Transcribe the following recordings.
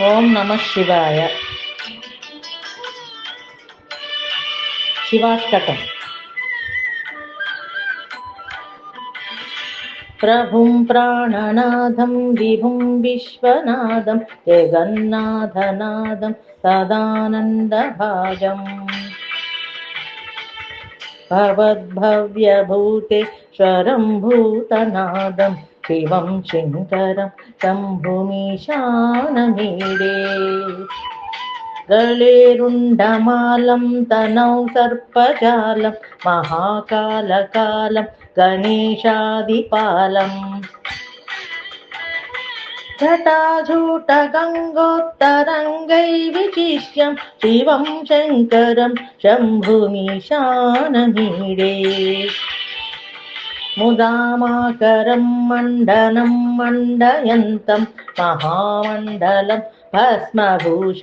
ఓం నమః శివాయ. శివాష్టకం. ప్రభుం ప్రాణనాథం విభుం విశ్వనాథం జగన్నాథనాథం సదానందభాజం భవద్భవ్యభూతేశ్వరం భూతనాదం శివం శంకరం శంభుమీశానమీడే గళేరుండమాలం తనౌ సర్పజాలం మహాకాలకాలం గణేశాదిపాలం జటాజూటగంగోత్తరంగై విశిష్యం శివం శంకరం శంభుమీశానమీడే ముదామాకరం మండనం మండయంతం మహామండలం భస్మభూషాదరాంతం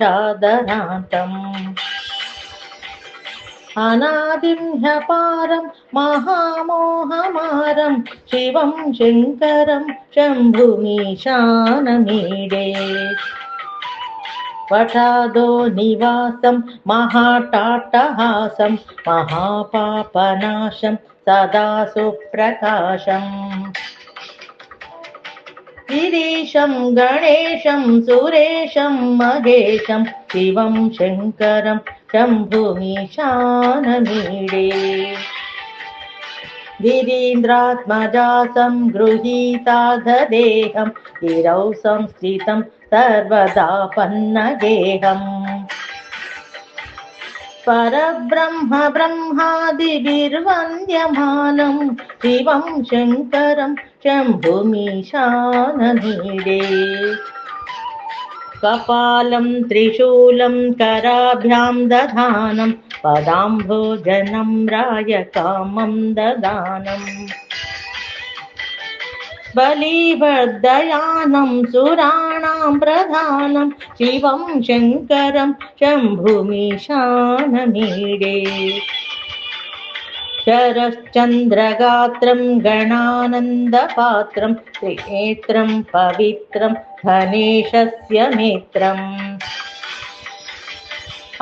అనాదిం హ్యపారం మహామోహమారం శివం శంకరం శంభుమీశానమీడే వటాదో నివాసం మహాటాటహాసం మహాపాపనాశం సదా సుప్రకాశం గిరీశం గణేశం సురేశం మహేశం శివం శంకరం శంభుమీశానమీడే గిరీంద్రాత్మజాసం గృహీతాధదేహం గిరౌ సంస్థితం సర్వదా పన్నగేహం పరబ్రహ్మ బ్రహ్మాదిభిర్వంద్యమానం శివం శంకరం శంభుమీశానమీడే కపాలం త్రిశూలం కరాభ్యాం దధానం పదాంభోజనం రాయకామం దదానం బలివర్ధయానం సురాణాం ప్రధానం శివం శంకరం శంభుమీశానమీడే శరశ్చంద్రగాత్రం గణానందపాత్రం త్రినేత్రం పవిత్రం ధనేశస్య నేత్రం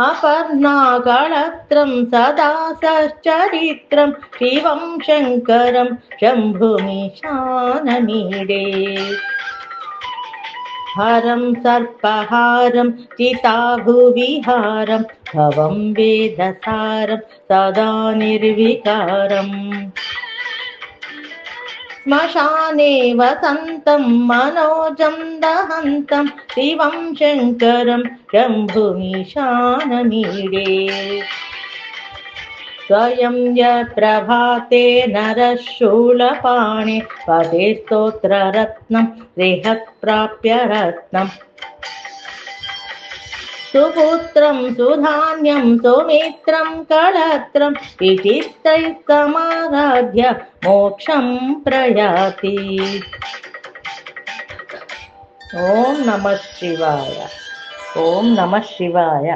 అపర్ణాకళత్రం సదా సచ్చరిత్రం శివం శంకరం శంభుమీశానమీడే హరం సర్పహారం చితాభువిహారం భవం వేదసారం సదా నిర్వికారం శ్మశానే వసంతం మనోజం దహంతం శివం శంకరం శంభుమీశానమీడే స్వయం యత్ప్రభాతే నరః శూలపాణే పఠే స్తోత్రరత్నం బృహత్ప్రాప్య రత్నం సుపుత్రం సుధాన్యం సుమిత్రం కళత్రం విచిత్రైః సమారాధ్య మోక్షం ప్రయాతి. ఓం నమః శివాయ. ఓం నమః శివాయ.